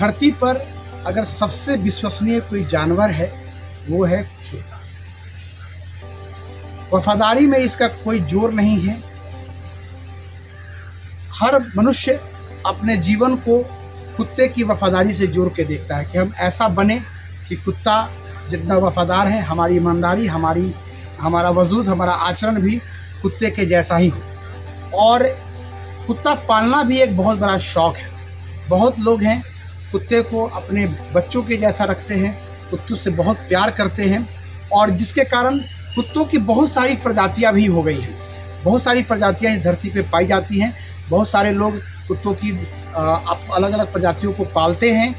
धरती पर अगर सबसे विश्वसनीय कोई जानवर है वो है कुत्ता। वफादारी में इसका कोई जोर नहीं है। हर मनुष्य अपने जीवन को कुत्ते की वफादारी से जोड़ के देखता है कि हम ऐसा बने कि कुत्ता जितना वफादार है, हमारी ईमानदारी, हमारा वजूद, हमारा आचरण भी कुत्ते के जैसा ही हो। और कुत्ता पालना भी एक बहुत बड़ा शौक़ है। बहुत लोग हैं कुत्ते को अपने बच्चों के जैसा रखते हैं, कुत्तों से बहुत प्यार करते हैं, और जिसके कारण कुत्तों की बहुत सारी प्रजातियां भी हो गई हैं। बहुत सारी प्रजातियां इस धरती पे पाई जाती हैं। बहुत सारे लोग कुत्तों की अलग अलग प्रजातियों को पालते हैं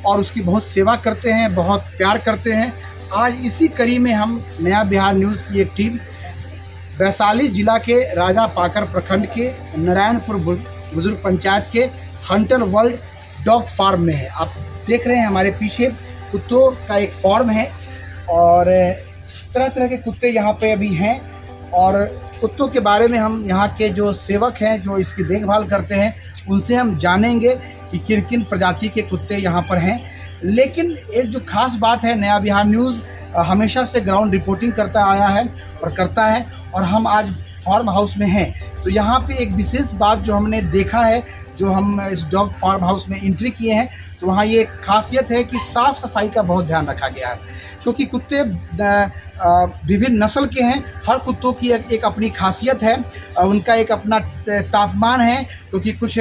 और उसकी बहुत सेवा करते हैं, बहुत प्यार करते हैं। आज इसी कड़ी में हम नया बिहार न्यूज़ की एक टीम वैशाली जिला के राजा पाकर प्रखंड के नारायणपुर बुजुर्ग पंचायत के हंटर वर्ल्ड डॉग फार्म में है। आप देख रहे हैं हमारे पीछे कुत्तों का एक फार्म है और तरह तरह के कुत्ते यहाँ पे अभी हैं। और कुत्तों के बारे में हम यहाँ के जो सेवक हैं, जो इसकी देखभाल करते हैं, उनसे हम जानेंगे कि किन किन प्रजाति के कुत्ते यहाँ पर हैं। लेकिन एक जो खास बात है, नया बिहार न्यूज़ हमेशा से ग्राउंड रिपोर्टिंग करता आया है और करता है, और हम आज फार्म हाउस में हैं। तो यहाँ पे एक विशेष बात जो हमने देखा है, जो हम इस डॉग फार्म हाउस में एंट्री किए हैं, तो वहाँ ये खासियत है कि साफ़ सफाई का बहुत ध्यान रखा गया है। क्योंकि कुत्ते विभिन्न नस्ल के हैं। हर कुत्तों की एक अपनी खासियत है, उनका एक अपना तापमान है। क्योंकि कुछ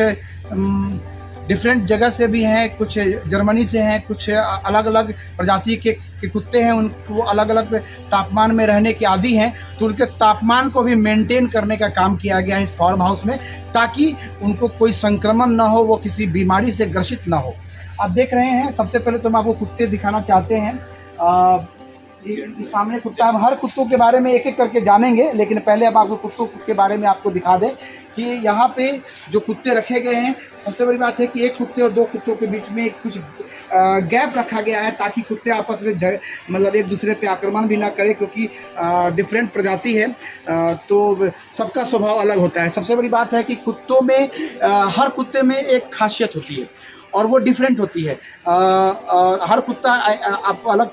डिफरेंट जगह से भी हैं, कुछ जर्मनी से हैं, कुछ अलग अलग प्रजाति के कुत्ते हैं। उनको अलग अलग तापमान में रहने के आदी हैं, तो उनके तापमान को भी मेंटेन करने का काम किया गया है इस फार्म हाउस में, ताकि उनको कोई संक्रमण ना हो, वो किसी बीमारी से ग्रसित ना हो। आप देख रहे हैं, सबसे पहले तो हम आपको कुत्ते दिखाना चाहते हैं। सामने कुत्ता, हम हर कुत्तों के बारे में एक एक करके जानेंगे, लेकिन पहले अब आपको कुत्तों के बारे में आपको दिखा दें कि यहाँ पे जो कुत्ते रखे गए हैं, सबसे बड़ी बात है कि एक कुत्ते और दो कुत्तों के बीच में कुछ गैप रखा गया है, ताकि कुत्ते आपस में मतलब एक दूसरे पे आक्रमण भी ना करें। क्योंकि डिफरेंट प्रजाति है तो सबका स्वभाव अलग होता है। सबसे बड़ी बात है कि कुत्तों में हर कुत्ते में एक खासियत होती है और वो डिफरेंट होती है। हर कुत्ता आपको अलग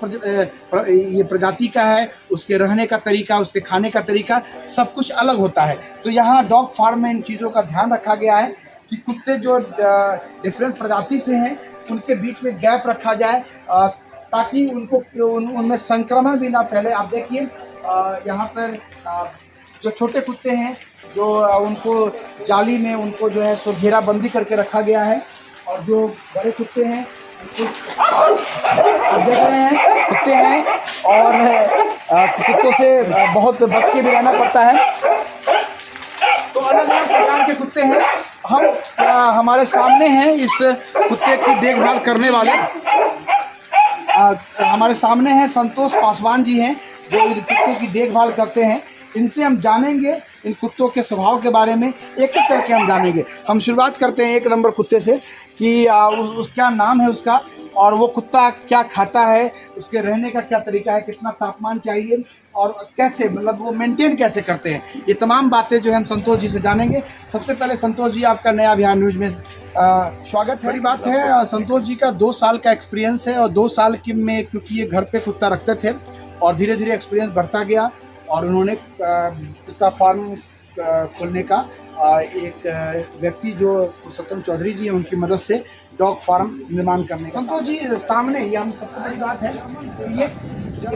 ये प्रजाति का है, उसके रहने का तरीका, उसके खाने का तरीका, सब कुछ अलग होता है। तो यहाँ डॉग फार्म में इन चीज़ों का ध्यान रखा गया है कि कुत्ते जो डिफरेंट प्रजाति से हैं, उनके बीच में गैप रखा जाए, ताकि उनको उनमें संक्रमण भी ना फैले। आप देखिए यहाँ पर जो छोटे कुत्ते हैं, जो उनको जाली में उनको जो है सो घेराबंदी करके रखा गया है, और जो बड़े कुत्ते हैं आप देख रहे हैं कुत्ते हैं, और कुत्तों से बहुत बच के भी रहना पड़ता है। तो अलग अलग प्रकार के कुत्ते हैं। हम हमारे सामने हैं इस कुत्ते की देखभाल करने वाले, हमारे सामने हैं संतोष पासवान जी हैं, जो इन कुत्तों की देखभाल करते हैं। इनसे हम जानेंगे इन कुत्तों के स्वभाव के बारे में, एक एक करके हम जानेंगे। हम शुरुआत करते हैं 1 नंबर कुत्ते से कि क्या नाम है उसका, और वो कुत्ता क्या खाता है, उसके रहने का क्या तरीका है, कितना तापमान चाहिए, और कैसे मतलब वो मेंटेन कैसे करते हैं। ये तमाम बातें जो है हम संतोष जी से जानेंगे। सबसे पहले संतोष जी, आपका नया बिहार न्यूज़ में स्वागत है। बड़ी बात है, संतोष जी का 2 साल का एक्सपीरियंस है, और 2 साल में क्योंकि ये घर पे कुत्ता रखते थे और धीरे धीरे एक्सपीरियंस बढ़ता गया, और उन्होंने कुत्ता फार्म खोलने का एक व्यक्ति जो पुरुषोत्तम चौधरी जी हैं, उनकी मदद से डॉग फार्म निर्माण करने का। संतोष जी सामने ये हम सबसे बड़ी बात है, ये हम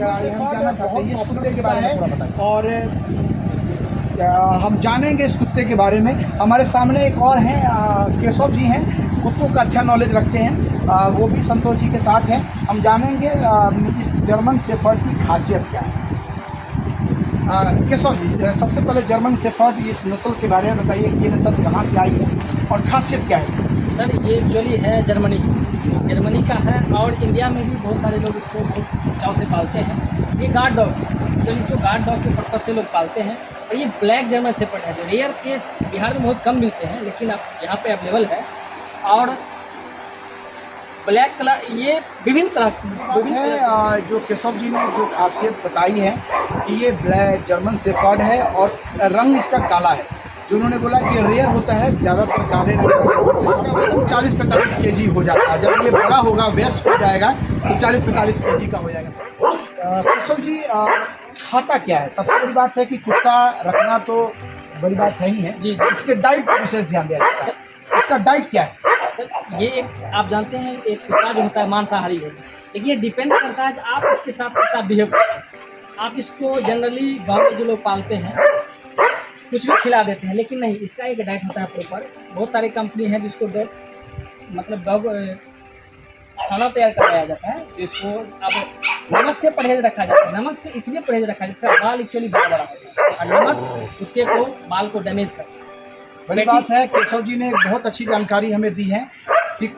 जानना चाहते हैं इस कुत्ते के बारे में थोड़ा बताएं, और हम जानेंगे इस कुत्ते के बारे में। हमारे सामने एक और हैं, केशव जी हैं, कुत्तों का अच्छा नॉलेज रखते हैं, वो भी संतोष जी के साथ हैं। हम जानेंगे इस जर्मन शेफर्ड की खासियत क्या है। केशव जी, सबसे पहले जर्मन शेफर्ड इस नस्ल के बारे में बताइए कि ये नस्ल कहाँ से आई है और खासियत क्या है इसकी। सर, ये एक्चुअली है जर्मनी का है, और इंडिया में भी बहुत सारे लोग इसको बहुत चाव से पालते हैं। ये गार्ड डॉग, एक्चुअली इसको गार्ड डॉग के पर्पज़ से लोग पालते हैं। और ये ब्लैक जर्मन शेफर्ड है, जो रेयर केस बिहार में बहुत कम मिलते हैं, लेकिन अब यहाँ पे अवेलेबल है। और ब्लैक कलर, ये विभिन्न तरह है। जो केशव जी ने जो खासियत बताई है कि ये ब्लैक जर्मन शेफर्ड है और रंग इसका काला है, तो उन्होंने बोला कि रेयर होता है, ज़्यादातर काले रंग का, इसका वजन 40-45 kg हो जाता है। जब ये बड़ा होगा, व्यस्त हो जाएगा, तो 40-45 kg का हो जाएगा। केशव जी, खाता क्या है? सबसे बड़ी बात है कि कुत्ता रखना तो बड़ी बात है ही है जी। इसके डाइट पर विशेष ध्यान दिया जाता है। इसका डाइट क्या है? सर ये एक आप जानते हैं एक कुत्ता जो होता है मांसाहारी है, लेकिन ये डिपेंड करता है आप इसके साथ कैसा बिहेव करते हैं। आप इसको जनरली गाँव में जो लोग पालते हैं कुछ भी खिला देते हैं, लेकिन नहीं, इसका एक डाइट होता है प्रॉपर। बहुत सारी कंपनी है जिसको डॉग खाना तैयार करवाया जाता है, तो इसको अब नमक से परहेज रखा जाता है। नमक से इसलिए परहेज रखा जाता है, बाल एक्चुअली बड़ा बड़ा होता है और नमक कुत्ते को बाल को डैमेज करता है। बड़ी बात है, केशव जी ने बहुत अच्छी जानकारी हमें दी है कि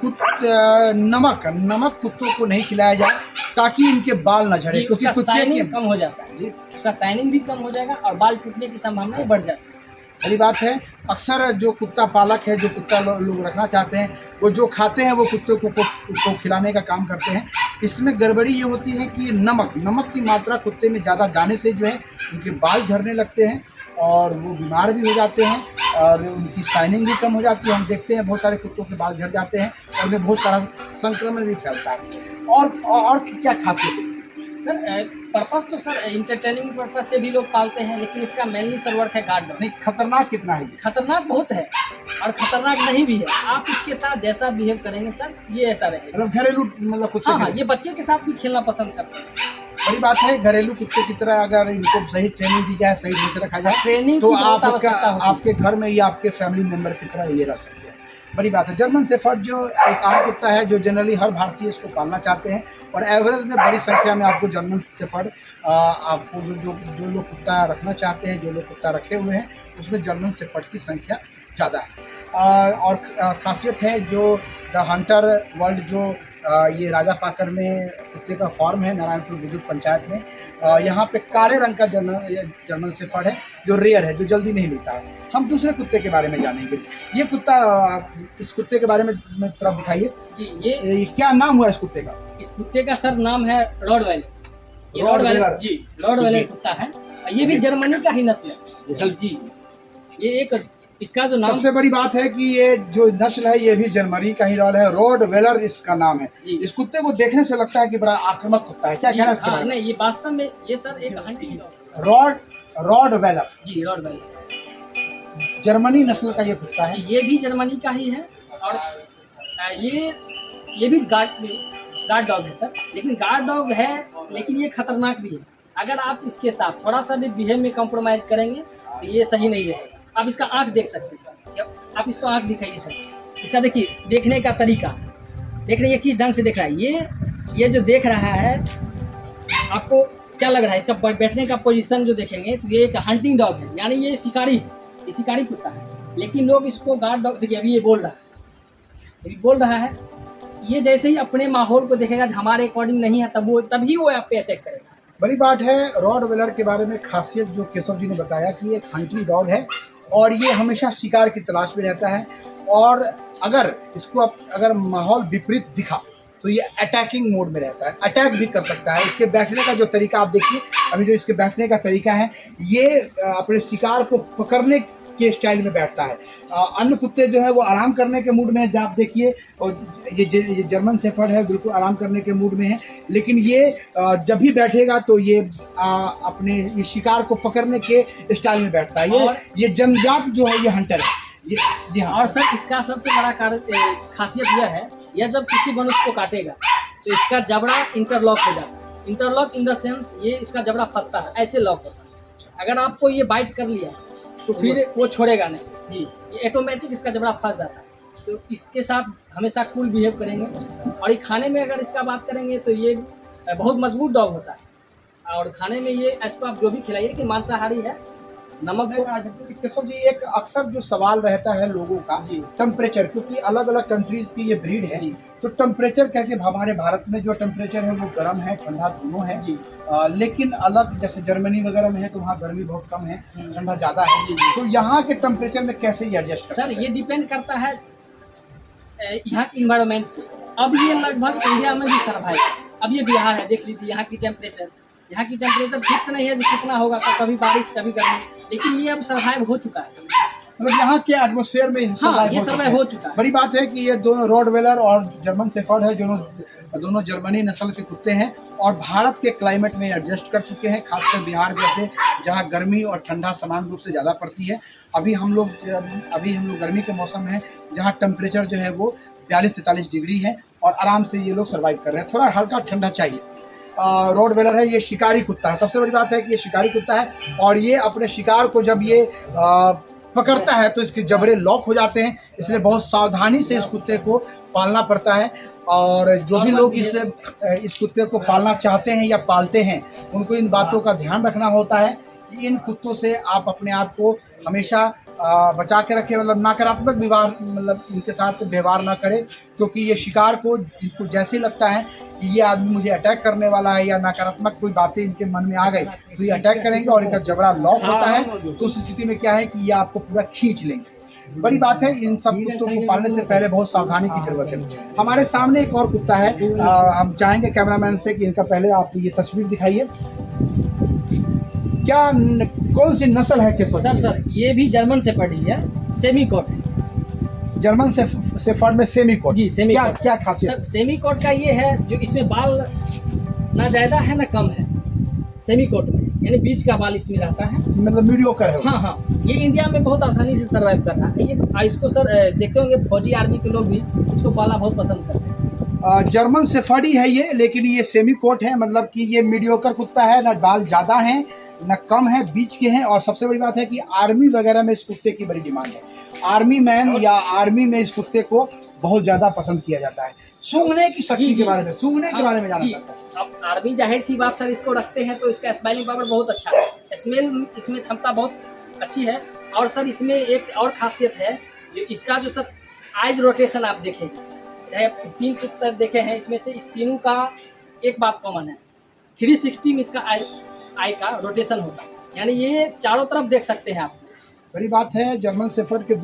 नमक कुत्तों को नहीं खिलाया जाए ताकि इनके बाल न झड़े, क्योंकि कुत्ते शाइनिंग कम हो जाता है जी, उसका शाइनिंग भी कम हो जाएगा और बाल टूटने की संभावना बढ़ जाती है। बड़ी बात है, अक्सर जो कुत्ता पालक है, जो कुत्ता लोग रखना चाहते हैं, वो जो खाते हैं वो कुत्ते को खिलाने का काम करते हैं। इसमें गड़बड़ी ये होती है कि नमक की मात्रा कुत्ते में ज़्यादा जाने से जो है उनके बाल झड़ने लगते हैं और वो बीमार भी हो जाते हैं और उनकी शाइनिंग भी कम हो जाती है। हम देखते हैं बहुत सारे कुत्तों के बाल झड़ जाते हैं और उनमें बहुत सारा संक्रमण भी फैलता है। और क्या खासियत है सर? पर्पस तो सर इंटरटेनिंग पर्पस से भी लोग पालते हैं, लेकिन इसका मेनली सर वर्क है गार्ड डॉग। नहीं, खतरनाक कितना है? खतरनाक बहुत है और खतरनाक नहीं भी है। आप इसके साथ जैसा बिहेव करेंगे सर, ये ऐसा रहेगा। मतलब घरेलू, मतलब कुत्ते? हाँ, ये बच्चे के साथ भी खेलना पसंद करते हैं। बड़ी बात है, घरेलू कुत्ते की तरह अगर इनको सही ट्रेनिंग दी जाए, सही ढंग से रखा जाए, ट्रेनिंग तो आपके घर में या आपके फैमिली मेंबर की तरह ये रह सकते हैं। बड़ी बात है। जर्मन शेफर्ड जो एक आम कुत्ता है जो जनरली हर भारतीय इसको पालना चाहते हैं और एवरेज में बड़ी संख्या में आपको जर्मन शेफर्ड आपको जो लोग कुत्ता रखना चाहते हैं, जो लोग कुत्ता रखे हुए हैं, उसमें जर्मन शेफर्ड की संख्या ज़्यादा है। और खासियत है जो द हंटर वर्ल्ड जो ये राजा पाकर में कुत्ते का फॉर्म है, नारायणपुर बुजुर्ग पंचायत में, यहाँ पे काले रंग का जर्मन शेफर्ड है जो रेयर है, जो जल्दी नहीं मिलता है। हम दूसरे कुत्ते के बारे में जानेंगे। ये कुत्ता, इस कुत्ते के बारे में थोड़ा दिखाइए जी। ये क्या नाम हुआ इस कुत्ते का? इस कुत्ते का सर नाम है रॉडवेलर जी। रॉडवेलर कुत्ता है, ये भी जर्मनी का ही नस्ल है जी। ये एक इसका जो नाम, सबसे बड़ी बात है कि ये जो नस्ल है ये भी जर्मनी का ही रॉड है, रॉडवेलर इसका नाम है। इस कुत्ते को देखने से लगता है कि बड़ा आक्रामक कुत्ता है। क्या कहना है इसके बारे में? नहीं, ये वास्तव में ये सर एक हंटिंग डॉग रॉडवेलर जी। रॉडवेलर जर्मनी नस्ल का ये कुत्ता है। ये भी जर्मनी का ही है और ये भी गार्ड डॉग है सर, लेकिन गार्ड डॉग है लेकिन ये खतरनाक भी है। अगर आप इसके साथ थोड़ा सा भी बिहेव में कॉम्प्रोमाइज करेंगे तो ये सही नहीं है। आप इसका आँख देख सकते हैं, आप इसको आँख दिखाइए सर, इसका देखिए देखने का तरीका, देख रहे हैं किस ढंग से देख रहा है। ये जो देख रहा है, आपको क्या लग रहा है? इसका बैठने का पोजीशन जो देखेंगे तो ये एक हंटिंग डॉग है, यानी ये शिकारी कुत्ता है। लेकिन लोग इसको गार्ड डॉग, देखिए अभी ये बोल रहा है, ये जैसे ही अपने माहौल को देखेगा हमारे अकॉर्डिंग नहीं है तभी वो आप पे अटैक करेगा। बड़ी बात है। रॉडवेलर के बारे में खासियत जो केशव जी ने बताया कि ये एक हंटिंग डॉग है और ये हमेशा शिकार की तलाश में रहता है और अगर इसको अगर माहौल विपरीत दिखा तो ये अटैकिंग मोड में रहता है, अटैक भी कर सकता है। इसके बैठने का जो तरीका आप देखिए, अभी जो इसके बैठने का तरीका है, ये अपने शिकार को पकड़ने के स्टाइल में बैठता है। अन्य कुत्ते जो है वो आराम करने के मूड में है, आप देखिए, और ये जर्मन शेफर्ड है बिल्कुल आराम करने के मूड में है, लेकिन ये जब भी बैठेगा तो ये अपने ये शिकार को पकड़ने के स्टाइल में बैठता है। ये जन्मजात जो है ये हंटर है ये। जी हाँ। और सर इसका सबसे बड़ा खासियत यह है, यह जब किसी मनुष्य को काटेगा तो इसका जबड़ा इंटरलॉक हो जाता है। इंटरलॉक इन द सेंस ये इसका जबड़ा फंसता है, ऐसे लॉक होता है। अगर आपको ये बाइट कर लिया तो फिर वो छोड़ेगा नहीं जी, ये ऑटोमेटिक इसका जबड़ा फंस जाता है। तो इसके साथ हमेशा कूल बिहेव करेंगे। और ये खाने में अगर इसका बात करेंगे तो ये बहुत मजबूत डॉग होता है और खाने में ये इसको आप जो भी खिलाइए कि मांसाहारी है, नमक केशव जी एक अक्सर जो सवाल रहता है लोगों का जी, टेम्परेचर, क्योंकि अलग अलग कंट्रीज की ये ब्रीड है तो टेम्परेचर क्या कि हमारे भारत में जो टेम्परेचर है वो गर्म है ठंडा दोनों है जी। लेकिन अलग जैसे जर्मनी वगैरह में है तो वहाँ गर्मी बहुत कम है, ठंडा ज़्यादा है जी। तो यहाँ के टेम्परेचर में कैसे ये एडजस्ट सर? ये डिपेंड करता है यहाँ की इन्वायरमेंट पे। अब ये लगभग इंडिया में भी सर्वाइव, अब ये बिहार है, देख लीजिए यहाँ की टेम्परेचर फिक्स नहीं है जो कितना होगा, कभी बारिश कभी गर्मी, लेकिन ये अब सर्वाइव हो चुका है। मतलब यहाँ के एटमोसफेयर में हाँ, survive ये हो चुके सर्वाइव हैं। हो चुका है। बड़ी बात है कि ये दोनों रॉडवेलर और जर्मन शेफर्ड है, दोनों जर्मनी नस्ल के कुत्ते हैं और भारत के क्लाइमेट में एडजस्ट कर चुके हैं, खासकर बिहार जैसे जहाँ गर्मी और ठंडा समान रूप से ज़्यादा पड़ती है। अभी हम लोग गर्मी के मौसम में हैं जहाँ टेम्परेचर जो है वो 42-43 डिग्री है और आराम से ये लोग सर्वाइव कर रहे हैं। थोड़ा हल्का ठंडा चाहिए। रॉडवेलर है, ये शिकारी कुत्ता है। सबसे बड़ी बात है कि ये शिकारी कुत्ता है और ये अपने शिकार को जब ये पकड़ता है तो इसके जबड़े लॉक हो जाते हैं, इसलिए बहुत सावधानी से इस कुत्ते को पालना पड़ता है। और जो भी लोग इस कुत्ते को पालना चाहते हैं या पालते हैं उनको इन बातों का ध्यान रखना होता है कि इन कुत्तों से आप अपने आप को हमेशा बचा के रखें, मतलब नकारात्मक इनके साथ व्यवहार ना करें, क्योंकि ये शिकार को इनको जैसे लगता है कि ये आदमी मुझे अटैक करने वाला है या नकारात्मक कोई बातें इनके मन में आ गई तो ये अटैक करेंगे और इनका जबड़ा लॉक होता है। तो उस स्थिति में क्या है कि ये आपको पूरा खींच लेंगे। बड़ी बात है, इन सब कुत्तों को पालने से पहले बहुत सावधानी की जरूरत है। हमारे सामने एक और कुत्ता है, हम चाहेंगे कैमरामैन से कि इनका पहले आप ये तस्वीर दिखाइए। क्या कौन सी नस्ल है केशव? सर ये भी जर्मन शेफर्ड ही है, सेमी कोट है। जर्मन शेफर्ड में सेमी कोट। जी, सेमी क्या कोट। क्या खासियत? सर सेमी कोट का ये है जो इसमें बाल ना ज़्यादा है ना कम है, सेमी कोट में, यानी बीच का बाल इसमें रहता है, मतलब मीडियोकर है। हाँ, ये इंडिया में बहुत आसानी से सर्वाइव कर रहा है। ये इसको सर देखते होंगे फौजी आर्मी के लोग भी इसको पालना बहुत पसंद करते हैं। जर्मन शेफर्ड ही है ये, लेकिन ये सेमी कोट है, मतलब कि ये मीडियोकर कुत्ता है, ना बाल ज़्यादा हैं ना कम है, बीच के हैं। और सबसे बड़ी बात है कि आर्मी वगैरह में इस कुत्ते की बड़ी डिमांड है। आर्मी मैन या आर्मी में इस कुत्ते को बहुत ज़्यादा पसंद किया जाता है। सूंघने की शक्ति के बारे में जानना चाहता है। अब आर्मी जाहिर सी बात सर इसको रखते हैं तो इसका स्मेलिंग पावर बहुत अच्छा है, स्मेल इसमें क्षमता बहुत अच्छी है। और सर इसमें एक और खासियत है जो इसका जो सर आइज रोटेशन आप देखेंगे, चाहे 3 कुत्ते देखे हैं, इसमें से इस तीनों का एक बात कॉमन है, 360 में इसका आई का रोटेशन होता है, यानी ये चारों तरफ देख सकते हैं आप। बड़ी बात है, जर्मन शेफर्ड के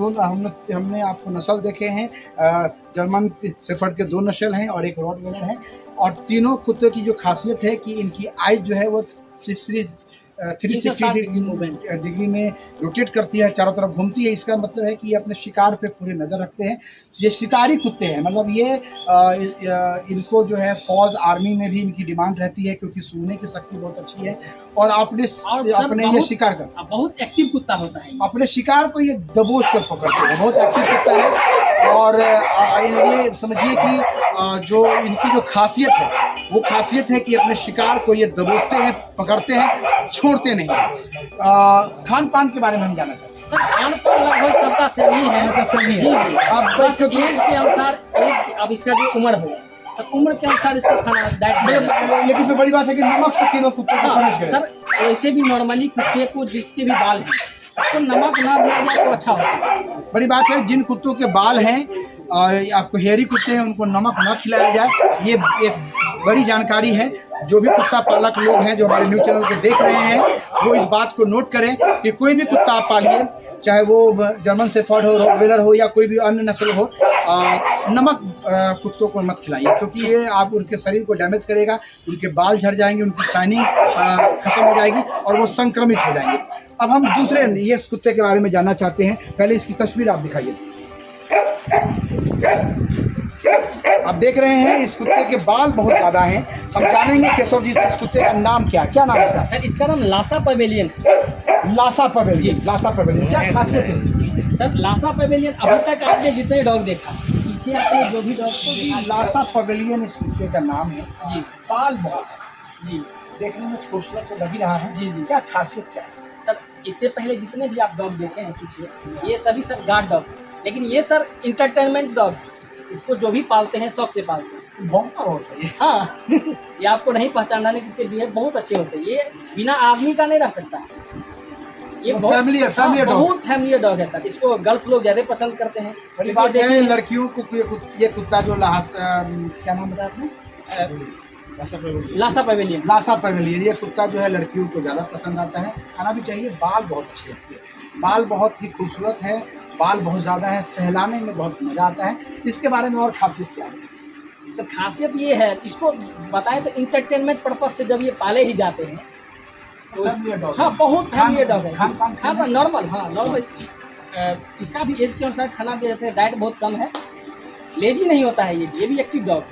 हमने आपको नस्ल देखे हैं। जर्मन शेफर्ड के 2 नस्ल हैं और एक रॉटवेलर है। और तीनों कुत्ते की जो खासियत है कि इनकी आइज जो है वो 360 डिग्री में रोटेट करती है, चारों तरफ घूमती है। इसका मतलब है कि ये अपने शिकार पे पूरी नज़र रखते हैं। ये शिकारी कुत्ते हैं, मतलब ये इनको जो है फौज आर्मी में भी इनकी डिमांड रहती है, क्योंकि सूंघने की शक्ति बहुत अच्छी है और अपने ये शिकार कर बहुत एक्टिव कुत्ता होता है, अपने शिकार को ये दबोच कर पकड़ते हैं, बहुत एक्टिव कुत्ता है। और ये समझिए कि जो इनकी जो खासियत है वो खासियत है कि अपने शिकार को ये दबोचते हैं, पकड़ते हैं, छोड़ते नहीं। खान पान के बारे में हम जानना चाहते हैं। सर खान पान लगभग सबका सेम ही है। जी, अब एज के अनुसार अब इसका जो उम्र हो, सर उम्र के अनुसार इसको खाना डाइट। लेकिन फिर बड़ी बात है कि नमक से तीनों कुत्तों को सर वैसे भी नॉर्मली कुत्ते को जिसके भी बाल हैं उसको नमक ना दिया जाए तो अच्छा होता है। बड़ी बात है, जिन कुत्तों के बाल हैं आपको हेयरी कुत्ते हैं उनको नमक न खिलाया जाए, ये एक बड़ी जानकारी है। जो भी कुत्ता पालक लोग हैं जो हमारे न्यूज़ चैनल को देख रहे हैं वो इस बात को नोट करें कि कोई भी कुत्ता आप पालिए, चाहे वो जर्मन शेफर्ड हो, रॉटवेलर हो या कोई भी अन्य नस्ल हो, नमक कुत्तों को मत खिलाइए, क्योंकि ये आप उनके शरीर को डैमेज करेगा, उनके बाल झड़ जाएंगे, उनकी शाइनिंग खत्म हो जाएगी और वो संक्रमित हो जाएंगे। अब हम दूसरे ये कुत्ते के बारे में जानना चाहते हैं। पहले इसकी तस्वीर आप दिखाइए। आप देख रहे हैं इस कुत्ते के बाल बहुत ज़्यादा हैं। हम जानेंगे केशव जी से इस कुत्ते का नाम क्या नाम है? सर इसका नाम लासा पवेलियन है। लासा पवेलियन, लासा पवेलियन क्या खासियत है इसकी? सर लासा पवेलियन अभी तक आपने जितने डॉग देखा, पीछे आपने जो भी डॉग को देखा, लासा पवेलियन इस कुत्ते का नाम है। जी, बाल बहुत है जी, देखने में खूबसूरत तो लग ही रहा है। जी, क्या खासियत क्या है सर? इससे पहले जितने भी आप डॉग देखे हैं पीछे, ये सभी सर गार्ड डॉग, लेकिन ये सर इंटरटेनमेंट डॉग, इसको जो भी पालते हैं शौक से पालते हैं। भौंकता होता है। हाँ ये आपको नहीं पहचानना है, किसके बिहेव बहुत अच्छे होते हैं। ये बिना आदमी का नहीं रह सकता, ये बहुत फैमिली डॉग है सर। इसको गर्ल्स लोग ज़्यादा पसंद करते हैं। बड़ी बात है, लड़कियों को ये कुत्ता जो क्या नाम बताया आपने? लासा पवेलियन। लासा पवेलियन ये कुत्ता जो है लड़कियों को ज़्यादा पसंद आता है, खाना भी चाहिए। बाल बहुत अच्छे हैं इसके, बाल बहुत ही खूबसूरत है, बाल बहुत ज़्यादा है, सहलाने में बहुत मज़ा आता है। इसके बारे में और खासियत क्या है? सर खासियत ये है, इसको बताएं तो इंटरटेनमेंट पर्पज से जब ये पाले ही जाते हैं तो हाँ बहुत फैमिली डॉग है। हाँ नॉर्मल, हाँ नॉर्मल इसका भी एज के अनुसार खाना दिया जाता है, डाइट बहुत कम है, लेजी नहीं होता है, ये भी एक्टिव डॉग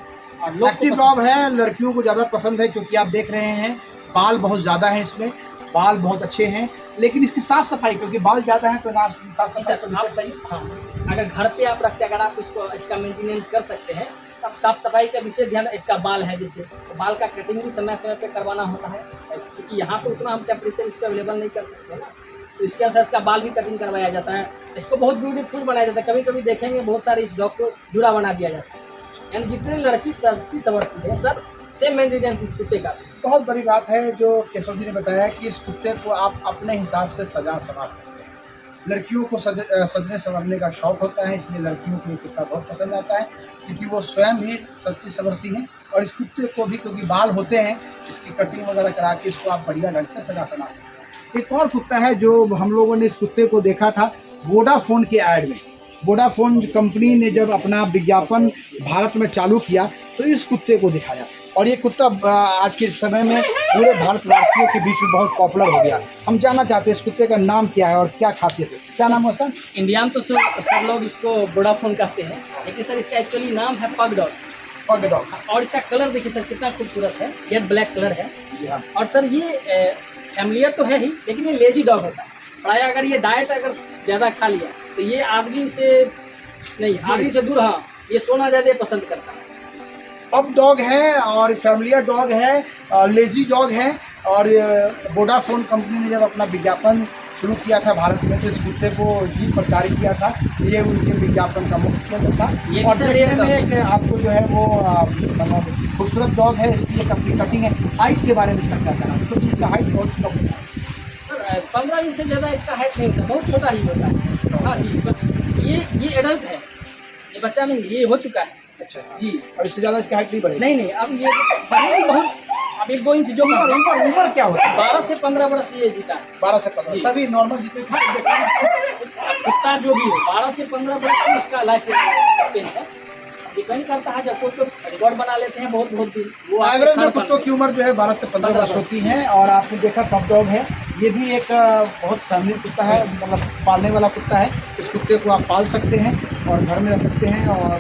और लोग एक्टिव डॉग है, लड़कियों को ज़्यादा पसंद है क्योंकि आप देख रहे हैं बाल बहुत ज़्यादा हैं इसमें, बाल बहुत अच्छे हैं, लेकिन इसकी साफ़ सफाई, क्योंकि बाल ज़्यादा हैं तो ना साफ सफाई तो विशेष चाहिए। हाँ, अगर घर पे आप रखते हैं, अगर आप इसका मेंटेनेंस कर सकते हैं, तब साफ सफाई का विशेष ध्यान। इसका बाल है जैसे, तो बाल का कटिंग भी समय समय पे करवाना होता है, क्योंकि यहाँ पे उतना हम टेम्परेचर इस पर अवेलेबल नहीं कर सकते ना, तो इसके अनुसार इसका बाल भी कटिंग करवाया जाता है। इसको बहुत ब्यूटीफुल बनाया जाता है, कभी कभी देखेंगे बहुत सारे इस डॉग को जुड़ा बना दिया जाता है, यानी जितने लड़की सजती संवरती है सब सेम मेंटेनेंस इस कुत्ते का। बहुत बड़ी बात है जो केशव जी ने बताया कि इस कुत्ते को आप अपने हिसाब से सजा संवार सकते हैं। लड़कियों को सजने संवरने का शौक़ होता है, इसलिए लड़कियों को ये कुत्ता बहुत पसंद आता है क्योंकि वो स्वयं ही सजती संवरती हैं, और इस कुत्ते को भी क्योंकि बाल होते हैं, इसकी कटिंग वगैरह करा के इसको आप बढ़िया ढंग से सजा संवार सकते हैं। एक और कुत्ता है जो हम लोगों ने इस कुत्ते को देखा था वोडाफोन के ऐड में। वोडाफोन कंपनी ने जब अपना विज्ञापन भारत में चालू किया तो इस कुत्ते को दिखाया, और ये कुत्ता आज के समय में पूरे भारतवासियों के बीच में बहुत पॉपुलर हो गया। हम जानना चाहते हैं इस कुत्ते का नाम क्या है और क्या खासियत है, क्या नाम है उसका? इंडिया में तो सब लोग इसको वोडाफोन कहते हैं, लेकिन सर इसका एक्चुअली नाम है पग डॉग। पग डॉग। और इसका कलर देखिए सर कितना खूबसूरत है, जेड ब्लैक कलर है। हाँ। और सर ये फैमिलियर तो है ही, लेकिन ये लेजी डॉग होता है। प्राय अगर ये डाइट अगर ज़्यादा खा लिया तो ये आदमी से नहीं, आदमी से दूर, हाँ, ये सोना ज़्यादा पसंद करता है। पग डॉग है और फैमिलियर डॉग है, लेजी डॉग है, और वोडाफोन कंपनी ने जब अपना विज्ञापन शुरू किया था भारत में तो इस कुत्ते को ही प्रचारित किया था, ये उनके विज्ञापन का मुख्य केंद्र था। और देखने में एक आपको जो है वो मतलब खूबसूरत डॉग है, इसकी एक अपनी कटिंग है। हाइट के बारे में इसका क्या कहना है? तो इसका हाइट बहुत कम होता है सर, 15 इंच से ज़्यादा इसका हाइट नहीं होता, बहुत छोटा ही होता है। हाँ जी, बस ये एडल्ट है, ये बच्चा नहीं, ये हो चुका है। अच्छा जी, और इससे ज़्यादा इसकी हाइट नहीं बढ़ेगी? नहीं, अब ये बढ़ेगी बहुत, अब 1-2 इंच जो उम्र क्या होता है? 12 से 15 वर्ष ये जीता है। 12 से 15 सभी नॉर्मल जितने कुत्ता जो भी हो 12 से 15 वर्ष से इसका लाइफ स्पेन है। डिपेंड करता है, जब कोई रिकॉर्ड बना लेते हैं बहुत दिन, वो एवरेज में कुत्तों की उम्र जो है 12 से 15 वर्ष होती है। और आपने देखा पग डॉग है, ये भी एक बहुत फैमिली कुत्ता है, मतलब पालने वाला कुत्ता है। इस कुत्ते को आप पाल सकते हैं और घर में रख सकते हैं। और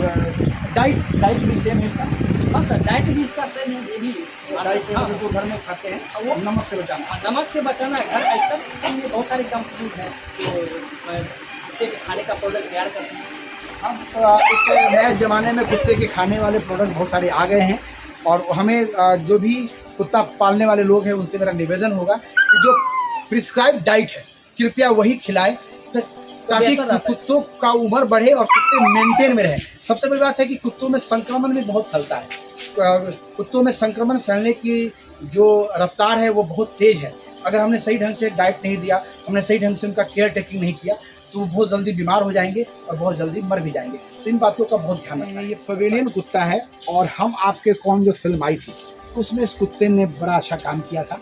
डाइट भी सेम है इसका? हाँ सर, डाइट भी इसका सेम है, ये भी डाइट जो घर में खाते हैं वो नमक से बचाना। नमक से बचाना है घर ऐसा। इसके लिए बहुत सारी कंपनीज हैं जो कुत्ते के खाने का प्रोडक्ट तैयार करते हैं। अब इस नए ज़माने में कुत्ते के खाने वाले प्रोडक्ट बहुत सारे आ गए हैं, और हमें जो भी कुत्ता पालने वाले लोग हैं उनसे मेरा निवेदन होगा कि जो प्रिस्क्राइब डाइट है कृपया वही खिलाएं, ताकि कुत्तों का उम्र बढ़े और कुत्ते मेंटेन में रहे। सबसे बड़ी बात है कि कुत्तों में संक्रमण भी बहुत फैलता है। कुत्तों में संक्रमण फैलने की जो रफ्तार है वो बहुत तेज़ है। अगर हमने सही ढंग से डाइट नहीं दिया, हमने सही ढंग से उनका केयर टेकिंग नहीं किया, तो वो बहुत जल्दी बीमार हो जाएंगे और बहुत जल्दी मर भी जाएंगे। तो इन बातों का बहुत ध्यान रखना है। ये पवेलियन कुत्ता है, और हम आपके कौन जो फिल्म आई थी उसमें इस कुत्ते ने बड़ा अच्छा काम किया था।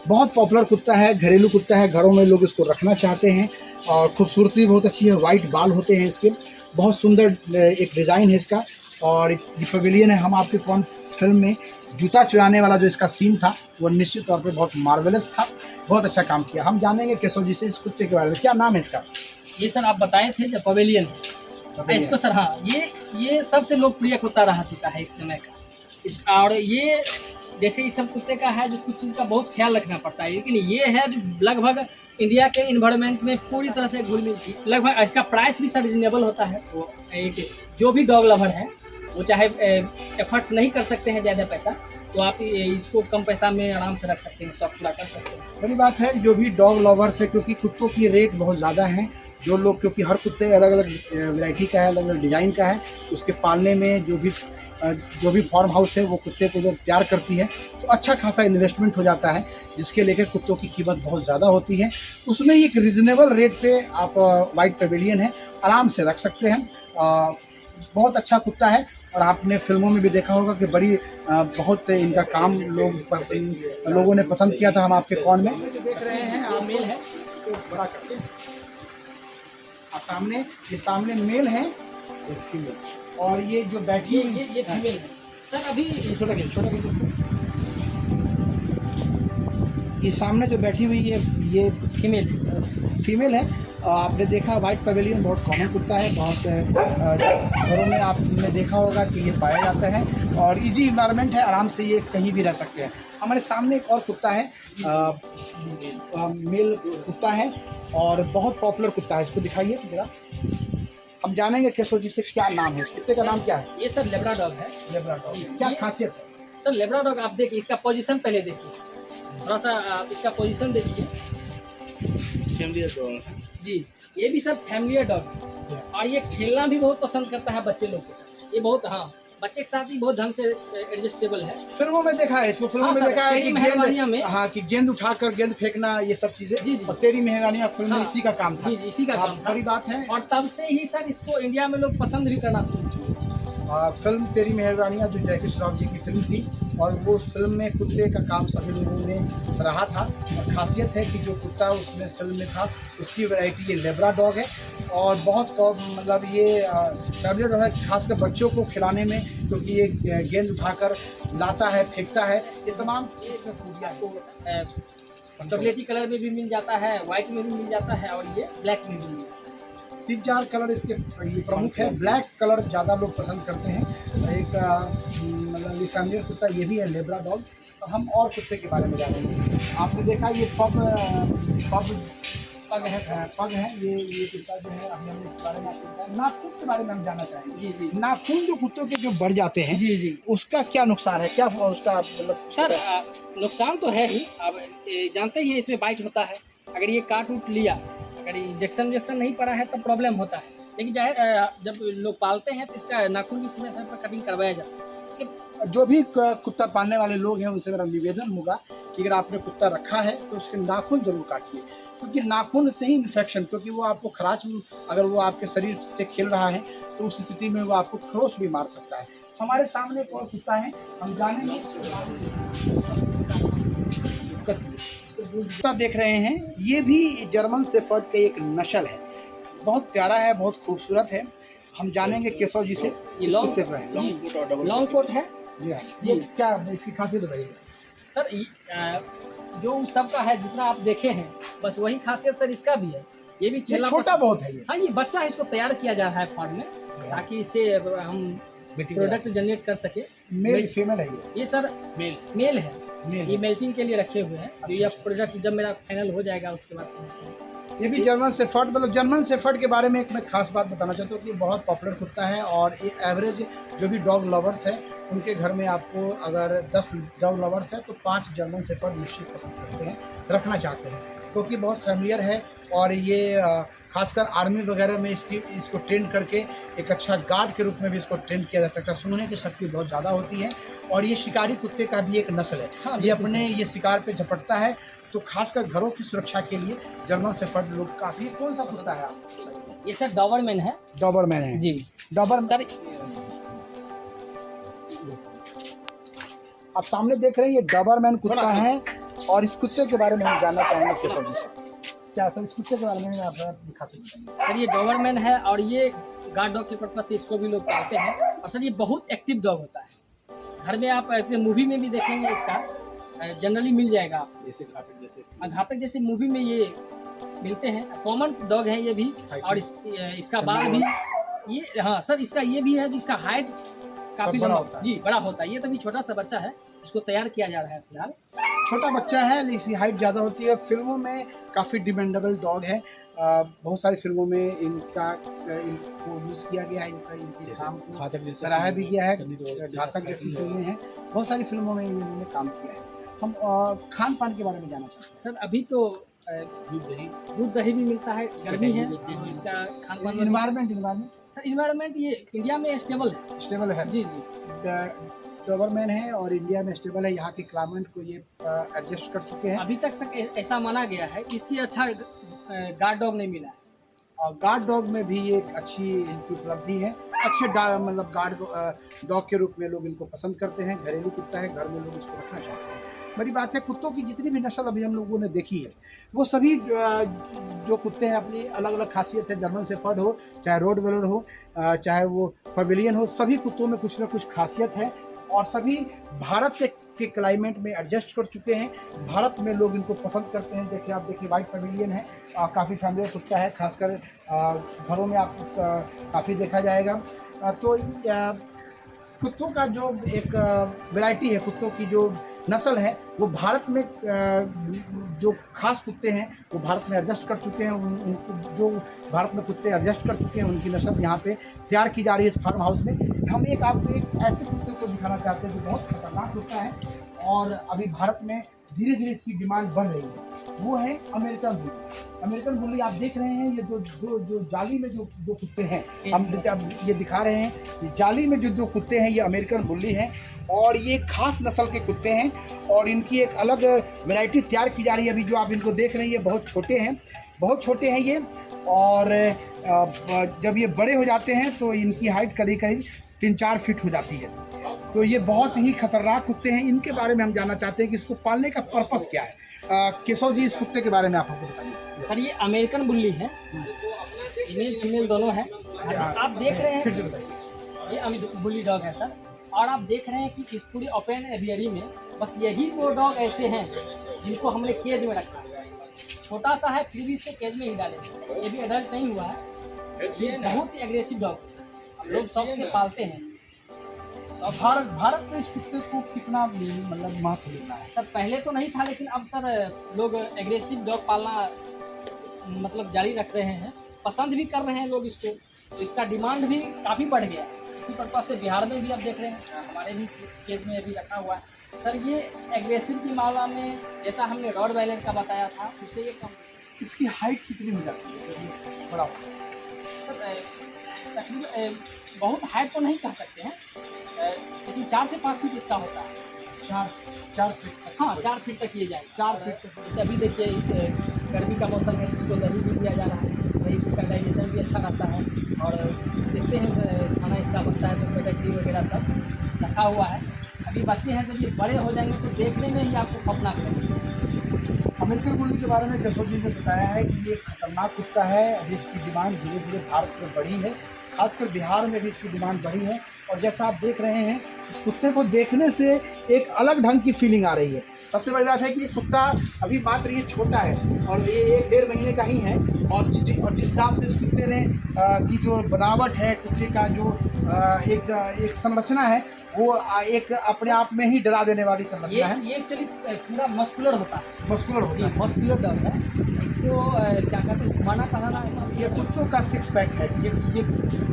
बहुत पॉपुलर कुत्ता है, घरेलू कुत्ता है, घरों में लोग इसको रखना चाहते हैं, और खूबसूरती बहुत अच्छी है, वाइट बाल होते हैं इसके, बहुत सुंदर एक डिज़ाइन है इसका। और ये पवेलियन है। हम आपके कौन फिल्म में जूता चुराने वाला जो इसका सीन था वो निश्चित तौर पे बहुत मार्वेलस था, बहुत अच्छा काम किया। हम जानेंगे केशव जी से इस कुत्ते के बारे में, क्या नाम है इसका? ये सर आप बताए थे जो पवेलियन, इसको सर, हाँ, ये सबसे लोकप्रिय कुत्ता रहा चुका है एक समय का। और ये जैसे इस सब कुत्ते का है जो कुछ चीज़ का बहुत ख्याल रखना पड़ता है, लेकिन ये है जो लगभग इंडिया के इन्वायरमेंट में पूरी तरह से घुल मिल की, लगभग इसका प्राइस भी सर रिजनेबल होता है। तो एक जो भी डॉग लवर है वो चाहे एफर्ट्स नहीं कर सकते हैं ज़्यादा पैसा, तो आप इसको कम पैसा में आराम से रख सकते हैं, शौक पूरा कर सकते हैं। बड़ी बात है जो भी डॉग लवर्स है, क्योंकि कुत्तों की रेट बहुत ज़्यादा है। जो लोग, क्योंकि हर कुत्ते अलग अलग वैरायटी का है, अलग अलग डिज़ाइन का है, उसके पालने में जो भी फार्म हाउस है वो कुत्ते को जब तैयार करती है तो अच्छा खासा इन्वेस्टमेंट हो जाता है, जिसके लेकर कुत्तों की कीमत बहुत ज़्यादा होती है। उसमें एक रिजनेबल रेट पे आप वाइट पवेलियन है आराम से रख सकते हैं। बहुत अच्छा कुत्ता है, और आपने फिल्मों में भी देखा होगा कि बड़ी बहुत इनका काम लोगों ने पसंद किया था। हम आपके कौन में जो देख रहे हैं आप मेल है तो बड़ा करते हैं आप सामने, ये सामने मेल है और ये जो बैठी ये फीमेल है सर। अभी छोटा ये सामने जो बैठी हुई है ये फीमेल है। फीमेल है। आपने देखा वाइट पवेलियन बहुत कॉमन कुत्ता है, बहुत घरों में आपने देखा होगा कि ये पाया जाता है और इजी इन्वायरमेंट है, आराम से ये कहीं भी रह सकते हैं। हमारे सामने एक और कुत्ता है, मेल कुत्ता है और बहुत पॉपुलर कुत्ता है। इसको दिखाइए जरा, हम जानेंगे केशव जी से क्या नाम है इस कुत्ते का। नाम क्या है? ये सर लेब्राडॉग है। लेब्राडॉग, क्या खासियत है सर लेब्राडॉग? आप देखिए इसका पोजीशन पहले देखिए, थोड़ा सा आप इसका पोजीशन देखिए। फैमिलियर डॉग जी, ये भी सर फैमिलियर डॉग है और ये खेलना भी बहुत पसंद करता है बच्चे लोग के साथ। ये बहुत, हाँ, बच्चे के साथ ही बहुत ढंग से एडजस्टेबल है। फिल्मों में देखा है इसको, फिल्मों हाँ में सर, देखा है कि तेरी मेहरबानियाँ में, हाँ, कि गेंद उठाकर गेंद फेंकना, ये सब चीजें। जी, जी। और तेरी मेहरबानियाँ फिल्म में हाँ, इसी का काम था। जी जी, इसी का काम था। बड़ी बात है। और तब से ही सर इसको इंडिया में लोग पसंद भी करना शुरू किए। फिल्म तेरी मेहरबानियाँ जो जयकिश राव जी की फिल्म थी, और वो उस फिल्म में कुत्ते का काम सभी लोगों ने सराहा था। और खासियत है कि जो कुत्ता उसमें फिल्म में था उसकी वैरायटी ये लेब्राडॉग है और बहुत मतलब ये फैमिली डॉग है, खासकर बच्चों को खिलाने में, क्योंकि ये गेंद उठाकर लाता है, फेंकता है। ये तमाम खूबियाँ आपको चॉकलेटी कलर में भी मिल जाता है, व्हाइट में भी मिल जाता है और ये ब्लैक में भी मिल जाता है। 3-4 कलर इसके ये प्रमुख है। ब्लैक कलर ज़्यादा लोग पसंद करते हैं। एक मतलब ये फैमिली कुत्ता ये भी है लेब्राडॉग। और हम और कुत्ते के बारे में जानेंगे। आपने देखा ये पग है, ये कुत्ता जो है, अभी हमने इसके बारे में आपको बताया। नाखून के बारे में हम जानना चाहेंगे। जी जी, नाखून जो कुत्तों के जो बढ़ जाते हैं, जी जी, उसका क्या नुकसान है, क्या उसका मतलब? सर नुकसान तो है ही। आप जानते ही हैं इसमें बाइट होता है। अगर ये काट उठ लिया, अगर इंजेक्शन नहीं पड़ा है तो प्रॉब्लम होता है। लेकिन चाहे जब लोग पालते हैं तो इसका नाखून भी समय पर कटिंग करवाया जाता है। इसके जो भी कुत्ता पालने वाले लोग हैं उनसे मेरा निवेदन होगा कि अगर आपने कुत्ता रखा है तो उसके नाखून जरूर काटिए, क्योंकि नाखून से ही इन्फेक्शन, क्योंकि वो आपको खराश, अगर वो आपके शरीर से खेल रहा है तो उस स्थिति में वो आपको खरोच भी मार सकता है। हमारे सामने एक और कुत्ता है, हम जानेंगे। कुत्ता देख रहे हैं, ये भी जर्मन शेफर्ड का एक नस्ल है, बहुत प्यारा है, बहुत खूबसूरत है। हम जानेंगे केशव जी से। ये लॉन्ग कोट है। जी हाँ जी, क्या इसकी खासियत बताइए सर? जो सबका है, जितना आप देखे हैं बस वही खासियत सर इसका भी है। ये भी ये छोटा बहुत है। ये हाँ, ये बच्चा है, इसको तैयार किया जा रहा है फार्म में ताकि इससे हम प्रोडक्ट जनरेट कर सके। मेल फीमेल है ये सर मेल है। ये मेल्टिंग के लिए रखे हुए हैं। तो ये प्रोडक्ट जब मेरा फाइनल हो जाएगा उसके बाद ये भी जर्मन शेफर्ड, मतलब जर्मन शेफर्ड के बारे में एक मैं खास बात बताना चाहता हूँ कि बहुत पॉपुलर कुत्ता है और एक एवरेज जो भी डॉग लवर्स है उनके घर में आपको अगर 10 डॉग लवर्स है तो 5 जर्मन शेफर्ड निश्चित पसंद करते हैं, रखना चाहते हैं, क्योंकि बहुत फैमिलियर है। और ये खासकर आर्मी वगैरह में इसको ट्रेन करके एक अच्छा गार्ड के रूप में भी इसको ट्रेन किया जा सकता है। सूंघने की शक्ति बहुत ज़्यादा होती है और ये शिकारी कुत्ते का भी एक नस्ल है। हाँ, ये अपने ये शिकार पे झपटता है, तो खासकर घरों की सुरक्षा के लिए जर्मन शेफर्ड लोग काफ़ी। कौन सा कुत्ता है आप? ये सर डॉबरमैन है। डॉबरमैन है जी, डॉबर सर आप सामने देख रहे हैं, ये डॉबरमैन कुत्ता है। और इस कुत्ते के बारे में हम जानना चाहेंगे केशव जी से। क्या सर इस कुत्ते के बारे में आप दिखा सकते हैं? सर ये डॉबरमैन है और ये गार्ड डॉग के पर्पज से इसको भी लोग पालते हैं। और सर ये बहुत एक्टिव डॉग होता है। घर में आप अपने मूवी में भी देखेंगे, इसका जनरली मिल जाएगा आपको। घातक जैसे मूवी में ये मिलते हैं। कॉमन डॉग है ये भी। और इसका बाल भी ये, हाँ सर, इसका ये भी है जिसका हाइट काफी बड़ा लंबा होता है। जी, बड़ा होता है। ये तो भी छोटा सा बच्चा है, इसको तैयार किया जा रहा है फिलहाल। छोटा बच्चा है लेकिन इसकी हाइट ज़्यादा होती है। फिल्मों में काफ़ी डिपेंडेबल डॉग है। बहुत सारी फिल्मों में इनको यूज़ किया गया है, इनके काम को सराहा भी गया है। घातक जैसी फिल्में हैं, बहुत सारी फिल्मों में इन्होंने काम किया है। हम खान पान के बारे में जानना चाहते हैं। सर अभी तो दूध दही भी मिलता है, गर्मी है, और इसका खान पान इन्वायरमेंट सर इन्वायरमेंट ये इंडिया में स्टेबल है। जी जी, डॉबरमैन है और इंडिया में स्टेबल है। यहाँ के क्लाइमेट को ये एडजस्ट कर चुके हैं। अभी तक सर ऐसा माना गया है कि इससे अच्छा गार्ड डॉग नहीं मिला है। और गार्ड डॉग में भी एक अच्छी इनकी उपलब्धि है। अच्छे मतलब गार्ड डॉग के रूप में लोग इनको पसंद करते हैं। घरेलू कुत्ता है, घर में लोग इसको रखना चाहते हैं। बड़ी बात है, कुत्तों की जितनी भी नस्ल अभी हम लोगों ने देखी है वो सभी जो कुत्ते हैं अपनी अलग अलग खासियत है। जर्मन शेफर्ड हो, चाहे रोडवेलर हो, चाहे वो पवेलियन हो, सभी कुत्तों में कुछ ना कुछ खासियत है। और सभी भारत के के क्लाइमेट में एडजस्ट कर चुके हैं। भारत में लोग इनको पसंद करते हैं। देखिए, आप देखिए वाइट पैविलियन है, काफ़ी फैमिलियर कुत्ता है, खासकर घरों में आपको काफ़ी देखा जाएगा। तो कुत्तों का जो एक वैरायटी है, कुत्तों की जो नस्ल है, वो भारत में जो खास कुत्ते हैं वो भारत में एडजस्ट कर चुके हैं। उनको जो भारत में कुत्ते एडजस्ट कर चुके हैं उनकी नस्ल यहाँ पे तैयार की जा रही है इस फार्म हाउस में। हम आपको एक ऐसे कुत्ते को दिखाना चाहते हैं जो बहुत खतरनाक कुत्ता है और अभी भारत में धीरे धीरे इसकी डिमांड बढ़ रही है। वो है अमेरिकन बुली। अमेरिकन बुली आप देख रहे हैं, ये जो जाली में जो कुत्ते हैं, हम अब ये दिखा रहे हैं, ये जाली में जो कुत्ते हैं ये अमेरिकन बुली हैं और ये खास नस्ल के कुत्ते हैं और इनकी एक अलग वैरायटी तैयार की जा रही है। अभी जो आप इनको देख रहे हैं ये बहुत छोटे हैं ये, और जब ये बड़े हो जाते हैं तो इनकी हाइट करीब 3-4 फीट हो जाती है। तो ये बहुत ही खतरनाक कुत्ते हैं। इनके बारे में हम जानना चाहते हैं कि इसको पालने का पर्पस क्या है। केशव जी, इस कुत्ते के बारे में आप हमको बताइए। सर, ये अमेरिकन बुल्ली है, मेल फीमेल दोनों हैं। आप देख रहे हैं ये बुल्ली डॉग है सर, और आप देख रहे हैं कि इस पूरी ओपन एवियरी में बस यही 2 डॉग ऐसे हैं जिनको हमने केज में रखा है। छोटा सा है फिर भी इसको केज में ही डाले, ये भी एडल्ट नहीं हुआ है। ये बहुत ही एग्रेसिव डॉग हम लोग शौक से पालते हैं। भारत में इस कुत्ते को कितना मतलब महत्व देना है? सर, पहले तो नहीं था, लेकिन अब सर लोग एग्रेसिव डॉग पालना मतलब जारी रख रहे हैं, पसंद भी कर रहे हैं लोग इसको, तो इसका डिमांड भी काफ़ी बढ़ गया है। इसी पर्पज से बिहार में भी आप देख रहे हैं, हमारे भी केस में अभी रखा हुआ है। सर, ये एग्रेसिव की मामला में जैसा हमने रॉडवाइलर का बताया था उससे ये कम। इसकी हाइट कितनी हो जाती है? बड़ा सर, तकरीबन बहुत हाइट तो नहीं कह सकते हैं, लेकिन 4 से 5 फीट इसका होता है। 4 फीट तक? हाँ, 4 फीट तक ये जाएगा। 4 फीट तक। जैसे अभी देखिए गर्मी का मौसम है, इसको दही भी दिया जा रहा है, दही से इसका डाइजेशन भी अच्छा रहता है। और देखते हैं खाना इसका बनता है तो पेडिग्री वगैरह सब रखा हुआ है। अभी बच्चे हैं, जब ये बड़े हो जाएंगे तो देखने में ही आपको खौफनाक लगेगा। अमेरिकन बुली के बारे में केशव जी ने बताया है कि ये खतरनाक कुत्ता है, जिसकी डिमांड धीरे धीरे भारत में बढ़ी है, खासकर बिहार में भी इसकी डिमांड बढ़ी है। और जैसा आप देख रहे हैं, इस कुत्ते को देखने से एक अलग ढंग की फीलिंग आ रही है। सबसे बड़ी बात है कि ये कुत्ता अभी मात्र ये छोटा है और ये 1-1.5 महीने का ही है, और जिस हिसाब से इस कुत्ते ने की जो बनावट है, कुत्ते का जो एक संरचना है, वो एक अपने आप में ही डरा देने वाली संरचना है। ये एक्चुअली पूरा मस्कुलर होता है। मस्कुलर होता है, मस्कुलर डॉग है। इसको क्या कहते हैं, घुमाना टहलाना। ये कुत्तों का 6 पैक है। ये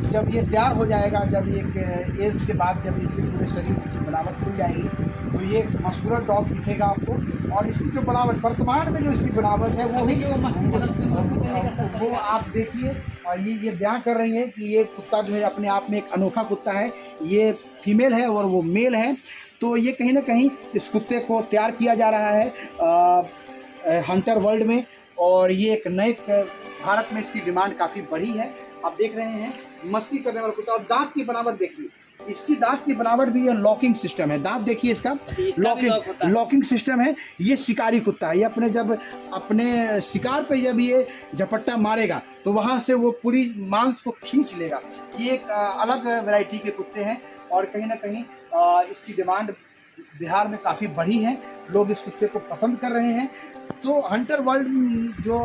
जब ये तैयार हो जाएगा, जब एक एज के बाद जब इसके पूरे शरीर की बनावट खुल जाएगी तो ये मस्कुलर डॉग दिखेगा आपको। और इसकी जो बनावट वर्तमान में जो इसकी बनावट है वो आप देखिए, ये बयां कर रही है कि ये कुत्ता जो है अपने आप में एक अनोखा कुत्ता है। ये फीमेल है और वो मेल है, तो ये कहीं ना कहीं इस कुत्ते को तैयार किया जा रहा है हंटर वर्ल्ड में। और ये एक नए भारत में इसकी डिमांड काफ़ी बढ़ी है। आप देख रहे हैं मस्ती करने वाला कुत्ता। और दांत की बनावट देखिए, इसकी दांत की बनावट भी, ये लॉकिंग सिस्टम है। दांत देखिए इसका लॉकिंग सिस्टम है। ये शिकारी कुत्ता है, ये अपने शिकार पे जब ये झपट्टा मारेगा तो वहाँ से वो पूरी मांस को खींच लेगा। ये एक अलग वैरायटी के कुत्ते हैं और कहीं ना कहीं इसकी डिमांड बिहार में काफ़ी बढ़ी है। लोग इस कुत्ते को पसंद कर रहे हैं। तो हंटर वर्ल्ड जो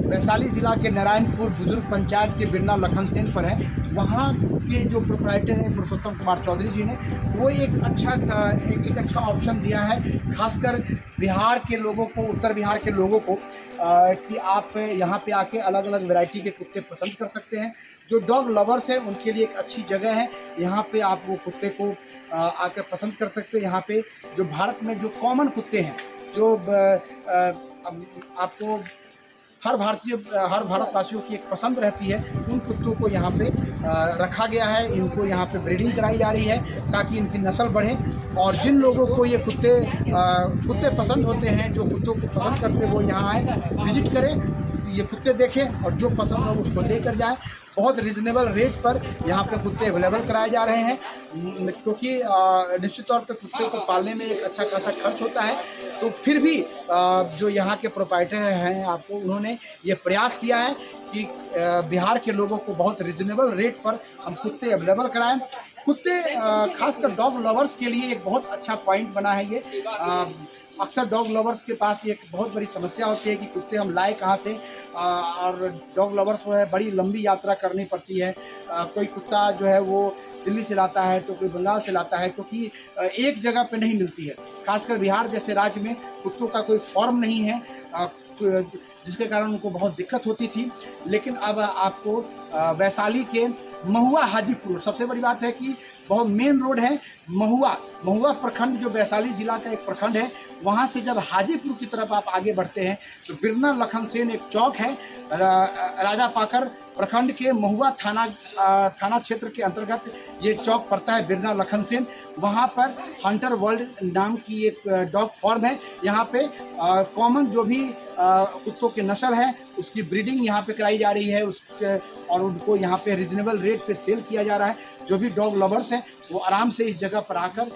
वैशाली जिला के नारायणपुर बुजुर्ग पंचायत के बिरना लखन सेन पर है, वहाँ के जो प्रोप्राइटर हैं पुरुषोत्तम कुमार चौधरी जी ने, वो एक अच्छा ऑप्शन दिया है, खासकर बिहार के लोगों को, उत्तर बिहार के लोगों को, कि आप यहाँ पे आके अलग अलग वैरायटी के कुत्ते पसंद कर सकते हैं। जो डॉग लवर्स हैं उनके लिए एक अच्छी जगह है। यहाँ पे आप वो कुत्ते को आकर पसंद कर सकते हैं। यहाँ पे जो भारत में जो कॉमन कुत्ते हैं, जो आपको हर भारतवासियों की एक पसंद रहती है, उन कुत्तों को यहाँ पे रखा गया है। इनको यहाँ पे ब्रीडिंग कराई जा रही है ताकि इनकी नस्ल बढ़े। और जिन लोगों को ये कुत्ते पसंद होते हैं, जो कुत्तों को पसंद करते हैं, वो यहाँ आए, विजिट करें, ये कुत्ते देखें और जो पसंद हो उसको लेकर जाए। बहुत रिजनेबल रेट पर यहाँ पे कुत्ते अवेलेबल कराए जा रहे हैं, क्योंकि निश्चित तौर पे कुत्ते को पालने में एक अच्छा खासा खर्च होता है। तो फिर भी जो यहाँ के प्रोप्राइटर हैं, आपको उन्होंने ये प्रयास किया है कि बिहार के लोगों को बहुत रिजनेबल रेट पर हम कुत्ते अवेलेबल कराएं। कुत्ते खासकर डॉग लवर्स के लिए एक बहुत अच्छा पॉइंट बना है ये। अक्सर डॉग लवर्स के पास एक बहुत बड़ी समस्या होती है कि कुत्ते हम लाए कहाँ से, और डॉग लवर्स जो है बड़ी लंबी यात्रा करनी पड़ती है। कोई कुत्ता जो है वो दिल्ली से लाता है तो कोई बंगाल से लाता है, क्योंकि एक जगह पे नहीं मिलती है। खासकर बिहार जैसे राज्य में कुत्तों का कोई फॉर्म नहीं है, जिसके कारण उनको बहुत दिक्कत होती थी। लेकिन अब आपको वैशाली के महुआ हाजीपुर, सबसे बड़ी बात है कि बहुत मेन रोड है महुआ प्रखंड, जो वैशाली जिला का एक प्रखंड है, वहाँ से जब हाजीपुर की तरफ आप आगे बढ़ते हैं तो बिरना लखन सेन एक चौक है, राजा पाकर प्रखंड के महुआ थाना क्षेत्र के अंतर्गत ये चौक पड़ता है, बिरना लखन सेन। वहाँ पर हंटर वर्ल्ड नाम की एक डॉग फार्म है। यहाँ पे कॉमन जो भी कुत्तों की नस्ल है उसकी ब्रीडिंग यहाँ पे कराई जा रही है, और उनको यहाँ पे रिजनेबल रेट पे सेल किया जा रहा है। जो भी डॉग लवर्स हैं वो आराम से इस जगह पर आकर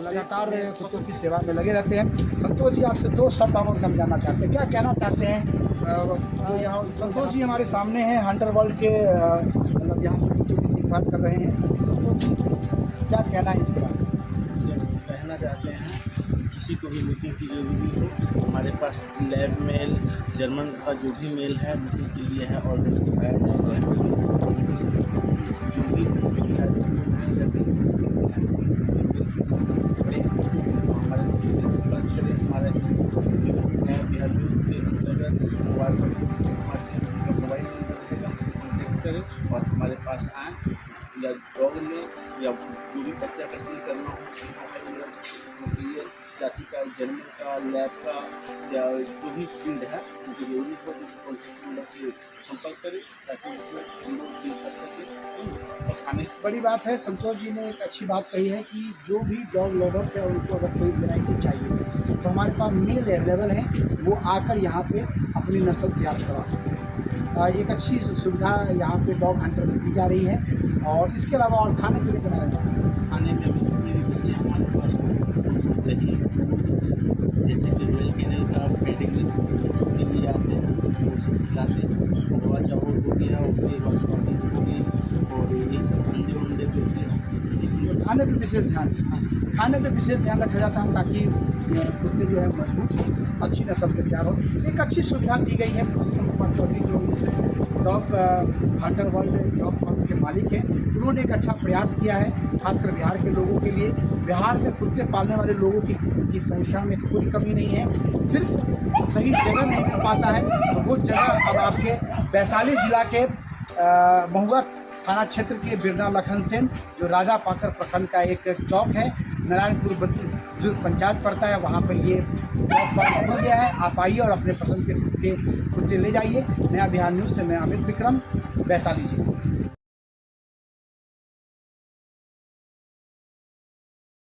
लगातार कुत्तों की सेवा में लगे रहते हैं। संतोष जी, आपसे दो शब्द हम समझाना चाहते हैं, क्या कहना चाहते हैं? यहाँ संतोष जी हमारे सामने हैं, हंटर वर्ल्ड के मतलब यहाँ पर कुत्तों की देखभाल कर रहे हैं। संतोष जी, क्या कहना है इस पर? कहना चाहते हैं किसी को भी मीटिंग की जरूरी हो, हमारे पास लैब मेल जर्मन का जो भी मेल है मीटिंग के लिए है, और और हमारे पास आए या डॉग में या जो भी बच्चा का डील करना हो, ये जाति का, जन्म का, लैब का या जो भी फील्ड है उनकी जरूरी हो, उस कॉन्टेक्ट नंबर से संपर्क करें ताकि हम लोग डील कर सकें। और खाने बड़ी बात है, संतोष जी ने एक अच्छी बात कही है कि जो भी डॉग लवर्स है उनको अगर कोई वैरायटी चाहिए तो हमारे पास मेल अवेलेबल है, वो आकर यहाँ पे अपनी नस्ल तैयार करवा सकते हैं। एक अच्छी सुविधा यहाँ पे डॉग हंटर में दी जा रही है। और इसके अलावा और खाने पीने के बारे में, खाने में भी बच्चे हमारे पास दही, जैसे कि रोयल कैनल का पेडिग्री बच्चों के लिए आते हैं, वो सब खिलाते हैं। गोवा चावल हो गया, उसके बाद स्वादी हो गई, और ये अंडे वंडे जो भी खाने पर विशेष ध्यान रखा जाता है ताकि कुत्ते जो है मजबूत हो, अच्छी नस्ल के तैयार हो। एक अच्छी सुविधा दी गई है पुरुषोत्तम कुमार चौधरी, जो इस dog hunter world dog farm के मालिक हैं। उन्होंने एक अच्छा प्रयास किया है खासकर बिहार के लोगों के लिए। बिहार में कुत्ते पालने वाले लोगों की संख्या में कोई कमी नहीं है, सिर्फ सही जगह नहीं मिल पाता है। तो वो जगह अब आपके वैशाली जिला के महुआ थाना क्षेत्र के बिरना लखन सेन, जो राजा पाकर प्रखंड का एक चौक है, नारायणपुर बुजुर्ग पंचायत पड़ता है, वहाँ पर ये डॉग फार्म हो गया है। आप आइए और अपने पसंद के कुत्ते ले जाइए। नया बिहार न्यूज़ से मैं अमित विक्रम, वैशाली जिला।